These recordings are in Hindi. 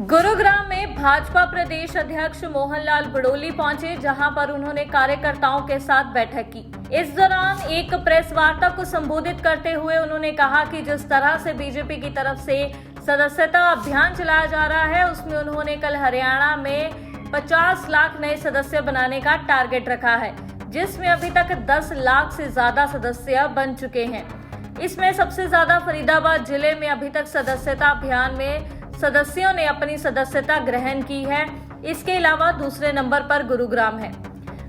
गुरुग्राम में भाजपा प्रदेश अध्यक्ष मोहनलाल बड़ोली पहुंचे, जहां पर उन्होंने कार्यकर्ताओं के साथ बैठक की। इस दौरान एक प्रेस वार्ता को संबोधित करते हुए उन्होंने कहा कि जिस तरह से बीजेपी की तरफ से सदस्यता अभियान चलाया जा रहा है, उसमें उन्होंने कल हरियाणा में 50 लाख नए सदस्य बनाने का टारगेट रखा है, जिसमें अभी तक 10 लाख से ज्यादा सदस्य बन चुके हैं। इसमें सबसे ज्यादा फरीदाबाद जिले में अभी तक सदस्यता अभियान में सदस्यों ने अपनी सदस्यता ग्रहण की है। इसके अलावा दूसरे नंबर पर गुरुग्राम है।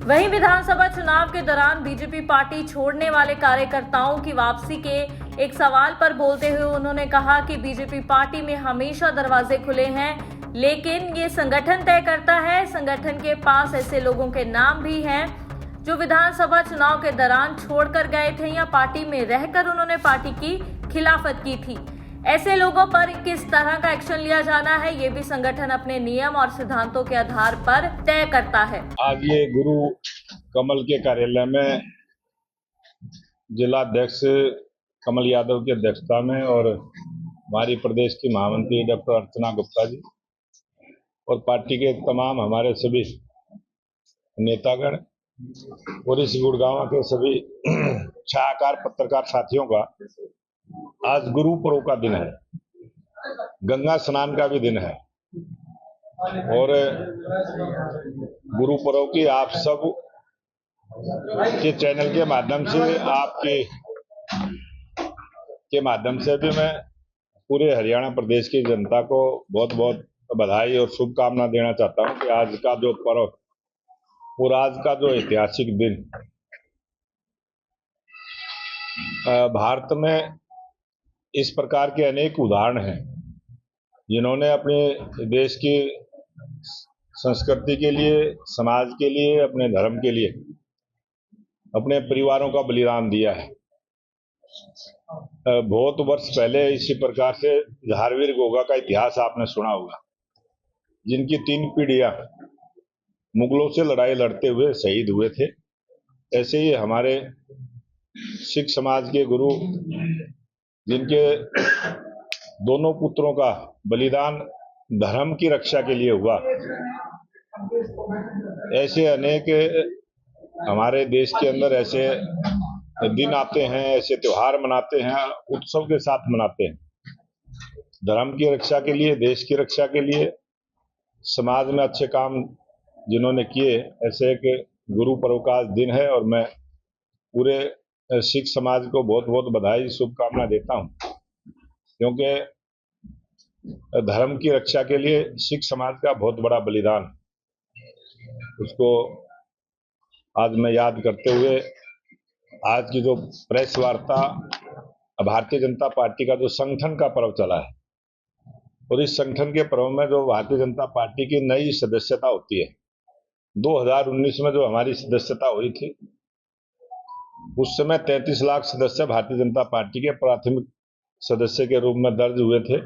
वहीं विधानसभा चुनाव के दौरान बीजेपी पार्टी छोड़ने वाले कार्यकर्ताओं की वापसी के एक सवाल पर बोलते हुए उन्होंने कहा कि बीजेपी पार्टी में हमेशा दरवाजे खुले हैं, लेकिन ये संगठन तय करता है। संगठन के पास ऐसे लोगों के नाम भी हैं जो विधानसभा चुनाव के दौरान छोड़कर गए थे या पार्टी में रहकर उन्होंने पार्टी की खिलाफत की थी। ऐसे लोगों पर किस तरह का एक्शन लिया जाना है, ये भी संगठन अपने नियम और सिद्धांतों के आधार पर तय करता है। आज ये गुरु कमल के कार्यालय में जिला अध्यक्ष कमल यादव की अध्यक्षता में और हमारी प्रदेश की महामंत्री डॉक्टर अर्चना गुप्ता जी और पार्टी के तमाम हमारे सभी नेतागण और इस गुड़गांव के सभी छायाकार पत्रकार साथियों का आज गुरु पर्व का दिन है, गंगा स्नान का भी दिन है और गुरु पर्व की आप सब के चैनल के माध्यम से आपके माध्यम से भी मैं पूरे हरियाणा प्रदेश की जनता को बहुत बहुत बधाई और शुभकामना देना चाहता हूं कि आज का जो पर्व और आज का जो ऐतिहासिक दिन भारत में इस प्रकार के अनेक उदाहरण हैं जिन्होंने अपने देश की संस्कृति के लिए, समाज के लिए, अपने धर्म के लिए अपने परिवारों का बलिदान दिया है। बहुत वर्ष पहले इसी प्रकार से झारवीर घोघा का इतिहास आपने सुना होगा, जिनकी 3 पीढ़ियां मुगलों से लड़ाई लड़ते हुए शहीद हुए थे। ऐसे ही हमारे सिख समाज के गुरु, जिनके दोनों पुत्रों का बलिदान धर्म की रक्षा के लिए हुआ, ऐसे अनेक हमारे देश के अंदर ऐसे दिन आते हैं, ऐसे त्योहार मनाते हैं, उत्सव के साथ मनाते हैं। धर्म की रक्षा के लिए, देश की रक्षा के लिए, समाज में अच्छे काम जिन्होंने किए, ऐसे एक गुरु पर्व का दिन है और मैं पूरे सिख समाज को बहुत बहुत बधाई, शुभकामना देता हूं, क्योंकि धर्म की रक्षा के लिए सिख समाज का बहुत बड़ा बलिदान, उसको आज मैं याद करते हुए आज की जो प्रेस वार्ता भारतीय जनता पार्टी का जो संगठन का पर्व चला है और इस संगठन के पर्व में जो भारतीय जनता पार्टी की नई सदस्यता होती है, 2019 में जो हमारी सदस्यता हुई थी, उस समय 33 लाख सदस्य भारतीय जनता पार्टी के प्राथमिक सदस्य के रूप में दर्ज हुए थे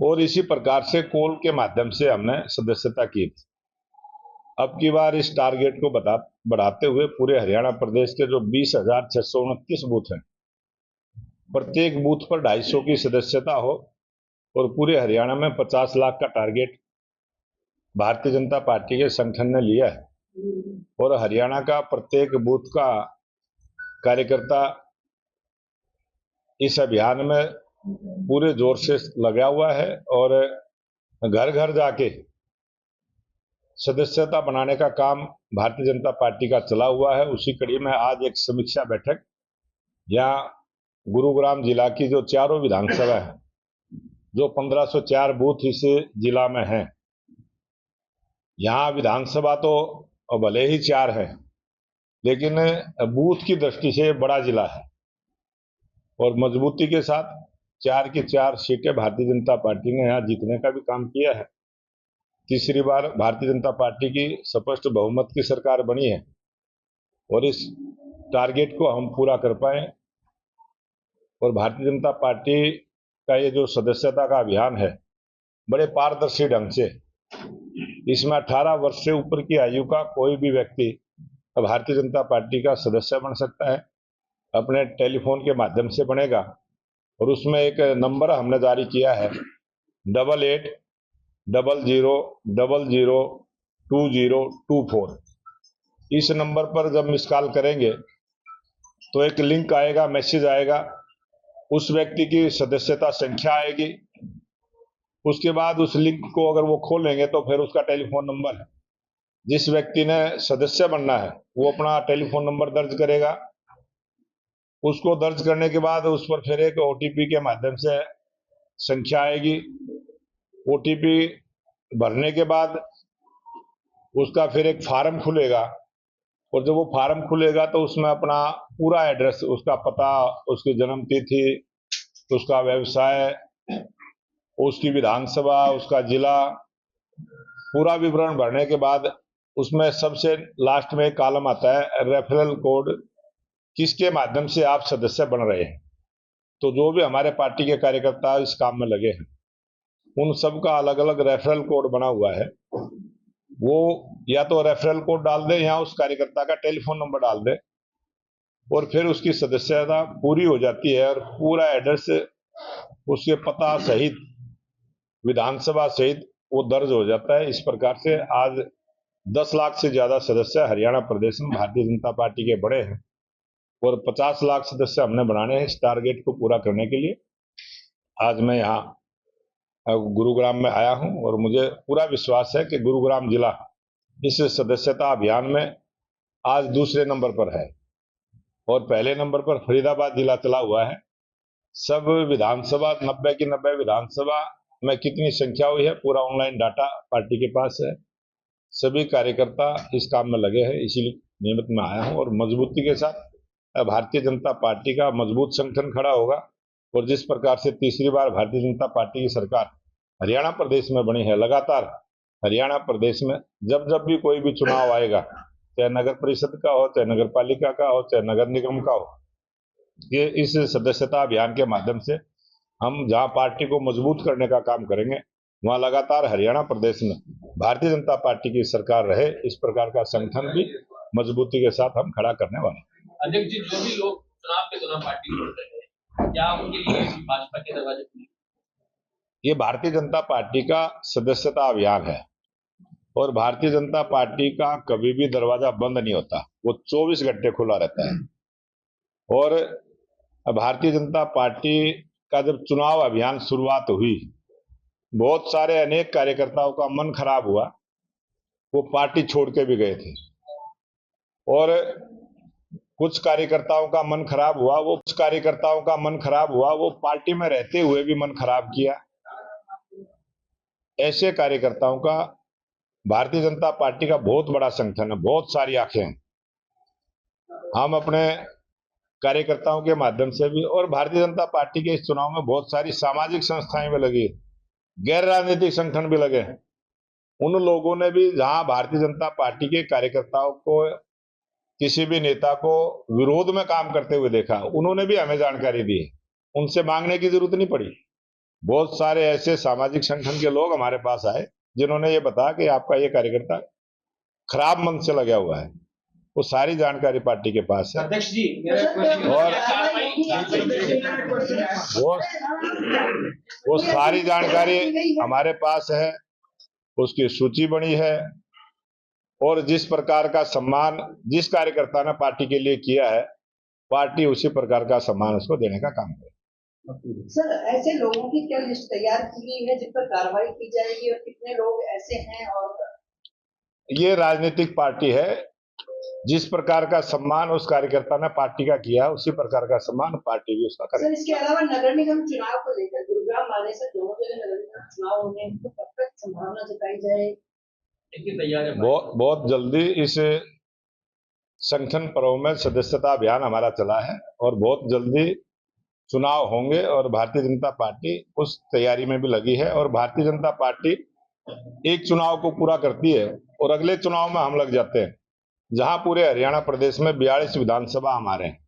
और इसी प्रकार से कोल के माध्यम से हमने सदस्यता की थी। अब की बार इस टारगेट को बढ़ाते हुए पूरे हरियाणा प्रदेश के जो 20,629 बूथ हैं, प्रत्येक बूथ पर 250 की सदस्यता हो और पूरे हरियाणा में 50 लाख का टारगेट भारतीय जनता पार्टी के संगठन ने लिया है और हरियाणा का प्रत्येक बूथ का कार्यकर्ता इस अभियान में पूरे जोर से लगा हुआ है और घर घर जाके सदस्यता बनाने का काम भारतीय जनता पार्टी का चला हुआ है। उसी कड़ी में आज एक समीक्षा बैठक यहाँ गुरुग्राम जिला की जो चारों विधानसभा है, जो 1504 बूथ इस जिला में हैं, यहाँ विधानसभा तो भले ही 4 है, लेकिन बूथ की दृष्टि से बड़ा जिला है और मजबूती के साथ 4 की 4 सीटें भारतीय जनता पार्टी ने यहाँ जीतने का भी काम किया है। तीसरी बार भारतीय जनता पार्टी की स्पष्ट बहुमत की सरकार बनी है और इस टारगेट को हम पूरा कर पाए और भारतीय जनता पार्टी का ये जो सदस्यता का अभियान है, बड़े पारदर्शी ढंग से इसमें 18 वर्ष से ऊपर की आयु का कोई भी व्यक्ति भारतीय जनता पार्टी का सदस्य बन सकता है। अपने टेलीफोन के माध्यम से बनेगा और उसमें एक नंबर हमने जारी किया है 88 00002024। इस नंबर पर जब मिस कॉल करेंगे तो एक लिंक आएगा, मैसेज आएगा, उस व्यक्ति की सदस्यता संख्या आएगी। उसके बाद उस लिंक को अगर वो खोलेंगे तो फिर उसका टेलीफोन नंबर है, जिस व्यक्ति ने सदस्य बनना है वो अपना टेलीफोन नंबर दर्ज करेगा। उसको दर्ज करने के बाद उस पर फिर एक ओटीपी के माध्यम से संख्या आएगी। ओटीपी भरने के बाद उसका फिर एक फार्म खुलेगा, और जब वो फार्म खुलेगा तो उसमें अपना पूरा एड्रेस, उसका पता, उसकी जन्म तिथि, उसका व्यवसाय, उसकी विधानसभा, उसका जिला, पूरा विवरण भरने के बाद उसमें सबसे लास्ट में एक कॉलम आता है रेफरल कोड, किसके माध्यम से आप सदस्य बन रहे हैं। तो जो भी हमारे पार्टी के कार्यकर्ता इस काम में लगे हैं उन सबका अलग अलग रेफरल कोड बना हुआ है। वो या तो रेफरल कोड डाल दे या उस कार्यकर्ता का टेलीफोन नंबर डाल दे, और फिर उसकी सदस्यता पूरी हो जाती है और पूरा एड्रेस उसके पता सहित, विधानसभा सहित वो दर्ज हो जाता है। इस प्रकार से आज 10 लाख से ज्यादा सदस्य हरियाणा प्रदेश में भारतीय जनता पार्टी के बड़े हैं, और 50 लाख सदस्य हमने बनाने हैं इस टारगेट को पूरा करने के लिए। आज मैं यहाँ गुरुग्राम में आया हूं और मुझे पूरा विश्वास है कि गुरुग्राम जिला इस सदस्यता अभियान में आज दूसरे नंबर पर है, और पहले नंबर पर फरीदाबाद जिला चला हुआ है। सब विधानसभा 90 की 90 विधानसभा में कितनी संख्या हुई है पूरा ऑनलाइन डाटा पार्टी के पास है। सभी कार्यकर्ता इस काम में लगे हैं, इसीलिए नियमित में आया हूं। और मजबूती के साथ भारतीय जनता पार्टी का मजबूत संगठन खड़ा होगा, और जिस प्रकार से तीसरी बार भारतीय जनता पार्टी की सरकार हरियाणा प्रदेश में बनी है, लगातार हरियाणा प्रदेश में जब जब भी कोई भी चुनाव आएगा, चाहे नगर परिषद का हो, चाहे नगर पालिका का हो, चाहे नगर निगम का हो, ये इस सदस्यता अभियान के माध्यम से हम जहां पार्टी को मजबूत करने का काम करेंगे, वहां लगातार हरियाणा प्रदेश में भारतीय जनता पार्टी की सरकार रहे, इस प्रकार का संगठन भी मजबूती के साथ हम खड़ा करने वाले हैं। अध्यक्ष जी, जो भी लोग चुनाव के दौरान पार्टी छोड़ते हैं, क्या उनके लिए भाजपा के दरवाजे खुले? ये भारतीय जनता पार्टी का सदस्यता अभियान है, और भारतीय जनता पार्टी का कभी भी दरवाजा बंद नहीं होता, वो 24 घंटे खुला रहता है। और भारतीय जनता पार्टी का जब चुनाव अभियान शुरुआत हुई, बहुत सारे अनेक कार्यकर्ताओं का मन खराब हुआ, वो पार्टी छोड़ के भी गए थे। और कुछ कार्यकर्ताओं का मन खराब हुआ, वो पार्टी में रहते हुए भी मन खराब किया। ऐसे कार्यकर्ताओं का भारतीय जनता पार्टी का बहुत बड़ा संगठन है, बहुत सारी आंखें हैं। हम अपने कार्यकर्ताओं के माध्यम से भी, और भारतीय जनता पार्टी के इस चुनाव में बहुत सारी सामाजिक संस्थाएं भी लगी, गैर राजनीतिक संगठन भी लगे हैं। उन लोगों ने भी जहां भारतीय जनता पार्टी के कार्यकर्ताओं को, किसी भी नेता को विरोध में काम करते हुए देखा, उन्होंने भी हमें जानकारी दी है, उनसे मांगने की जरूरत नहीं पड़ी। बहुत सारे ऐसे सामाजिक संगठन के लोग हमारे पास आए जिन्होंने ये बताया कि आपका ये कार्यकर्ता खराब मन से लगा हुआ है। वो सारी जानकारी पार्टी के पास है। अध्यक्ष जी, मेरा वो सारी जानकारी हमारे पास है, उसकी सूची बनी है, और जिस प्रकार का सम्मान जिस कार्यकर्ता ने पार्टी के लिए किया है, पार्टी उसी प्रकार का सम्मान उसको देने का काम करेगी। सर, ऐसे लोगों की क्या लिस्ट तैयार की गई है जिन पर कार्रवाई की जाएगी, और कितने लोग ऐसे हैं? और ये राजनीतिक पार्टी है, जिस प्रकार का सम्मान उस कार्यकर्ता ने पार्टी का किया, उसी प्रकार का सम्मान पार्टी भी उसका करेगी। सर, इसके अलावा नगर निगम चुनाव को लेकर गुरुग्राम आने से दोनों जगह नगर निगम चुनाव होने तो कब तक संभावना जताई जाए? तैयार है? बहुत जल्दी इस संगठन पर्व में सदस्यता अभियान हमारा चला है, और बहुत जल्दी चुनाव होंगे, और भारतीय जनता पार्टी उस तैयारी में भी लगी है। और भारतीय जनता पार्टी एक चुनाव को पूरा करती है और अगले चुनाव में हम लग जाते हैं। जहां पूरे हरियाणा प्रदेश में 42 विधानसभा हमारे हैं,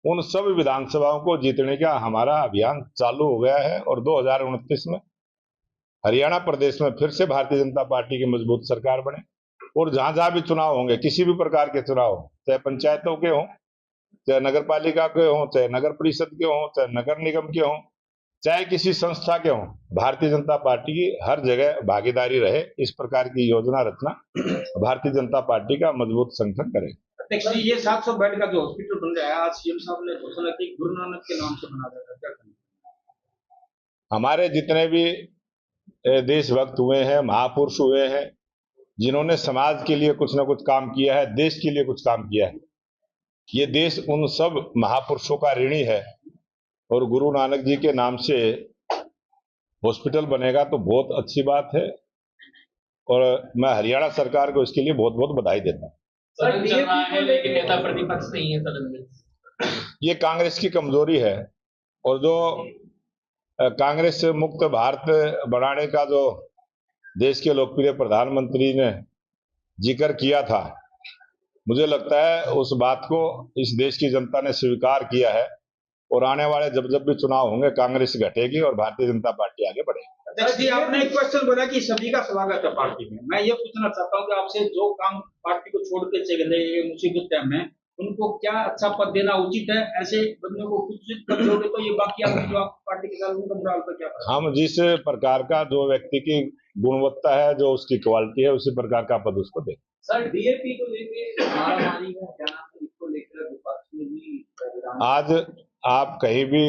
उन सब विधानसभाओं को जीतने का हमारा अभियान चालू हो गया है, और 2029 में हरियाणा प्रदेश में फिर से भारतीय जनता पार्टी की मजबूत सरकार बने। और जहां जहां भी चुनाव होंगे, किसी भी प्रकार के चुनाव हो, चाहे पंचायतों के हों, चाहे नगर पालिका के हों, चाहे नगर परिषद के हों, चाहे नगर निगम के हों, चाहे किसी संस्था के हों, भारतीय जनता पार्टी की हर जगह भागीदारी रहे। इस प्रकार की योजना रचना भारतीय जनता पार्टी का मजबूत संगठन करे। अध्यक्ष जी, ये 700 बेड का जो हॉस्पिटल बन रहा है, आज सीएम साहब ने घोषणा की गुरु नानक के नाम से बना देगा, क्या करेंगे? हमारे जितने भी देशभक्त हुए हैं, महापुरुष हुए हैं, जिन्होंने समाज के लिए कुछ ना कुछ काम किया है, देश के लिए कुछ काम किया है, ये देश उन सब महापुरुषों का ऋणी है। और गुरु नानक जी के नाम से हॉस्पिटल बनेगा तो बहुत अच्छी बात है, और मैं हरियाणा सरकार को इसके लिए बहुत बहुत बधाई देता हूँ। सदन चल रहा है लेकिन नेता प्रतिपक्ष नहीं है सदन में। ये कांग्रेस की कमजोरी है, और जो कांग्रेस से मुक्त भारत बनाने का जो देश के लोकप्रिय प्रधानमंत्री ने जिक्र किया था, मुझे लगता है उस बात को इस देश की जनता ने स्वीकार किया है, और आने वाले जब भी चुनाव होंगे कांग्रेस घटेगी और भारतीय जनता पार्टी आगे बढ़ेगी। अध्यक्ष जी, आपने एक क्वेश्चन बोला कि सभी का स्वागत है पार्टी में। मैं ये पूछना चाहता हूँ कि आपसे जो काम पार्टी को छोड़ के चले गए मुसीबत टाइम में, उनको क्या अच्छा पद देना उचित है? ऐसे बंदों को कुछ पद दोगे तो ये बाकी आपकी जो आप पार्टी के साथ उनका मोराल पर क्या पड़ेगा? हम जिस प्रकार का जो व्यक्ति की गुणवत्ता है, जो उसकी क्वालिटी है, उसी प्रकार का पद उसको दे। सर डीएपी को लेकर मारामारी का क्या इसको लेकर विपक्ष में भी आज आप कहीं भी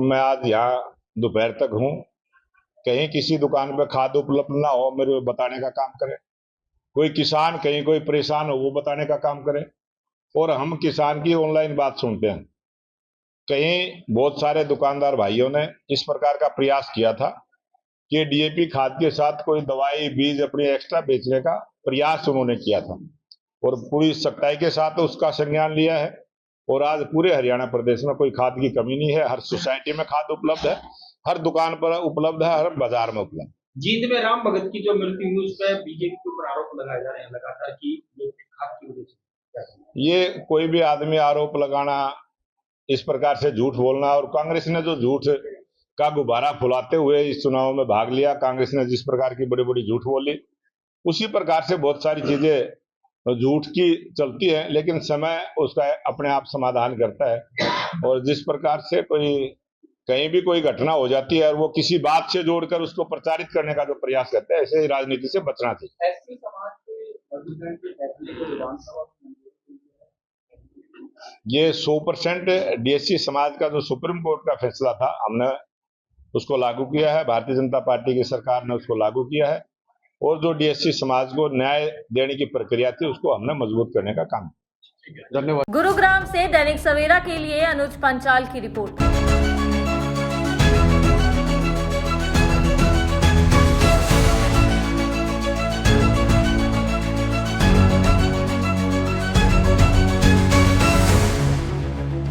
मैं आज यहाँ दोपहर तक हूँ, कहीं किसी दुकान पे खाद उपलब्ध ना हो, मेरे बताने का काम करें। कोई किसान कहीं कोई परेशान हो, वो बताने का काम करें। और हम किसान की ऑनलाइन बात सुनते हैं। कहीं बहुत सारे दुकानदार भाइयों ने इस प्रकार का प्रयास किया था कि डीएपी खाद के साथ कोई दवाई बीज अपनी एक्स्ट्रा बेचने का प्रयास उन्होंने किया था, और पूरी सख्ताई के साथ उसका संज्ञान लिया है। और आज पूरे हरियाणा प्रदेश में कोई खाद की कमी नहीं है। हर सोसाइटी में खाद उपलब्ध है, हर दुकान पर उपलब्ध है, हर बाजार में उपलब्ध। जींद में राम भगत की जो मृत्यु हुई उस पर बीजेपी के ऊपर आरोप लगाए जा रहे हैं लगातार कि ये खाद की वजह से। ये कोई भी आदमी आरोप लगाना, इस प्रकार से झूठ बोलना, और कांग्रेस ने जो झूठ का गुब्बारा फुलाते हुए इस चुनाव में भाग लिया, कांग्रेस ने जिस प्रकार की बड़ी बड़ी झूठ बोली, उसी प्रकार से बहुत सारी चीजें झूठ की चलती है, लेकिन समय उसका अपने आप समाधान करता है। और जिस प्रकार से कहीं भी कोई घटना हो जाती है और वो किसी बात से जोड़कर उसको प्रचारित करने का जो प्रयास करते हैं, ऐसे ही राजनीति से बचना चाहिए। एससी समाज के वर्गीकरण के फैसले को विधानसभा में ये 100% डीएससी समाज का जो सुप्रीम कोर्ट का फैसला था, हमने उसको लागू किया है। भारतीय जनता पार्टी की सरकार ने उसको लागू किया है, और जो डीएससी समाज को न्याय देने की प्रक्रिया थी उसको हमने मजबूत करने का काम किया। धन्यवाद। गुरुग्राम से दैनिक सवेरा के लिए अनुज पंचाल की रिपोर्ट।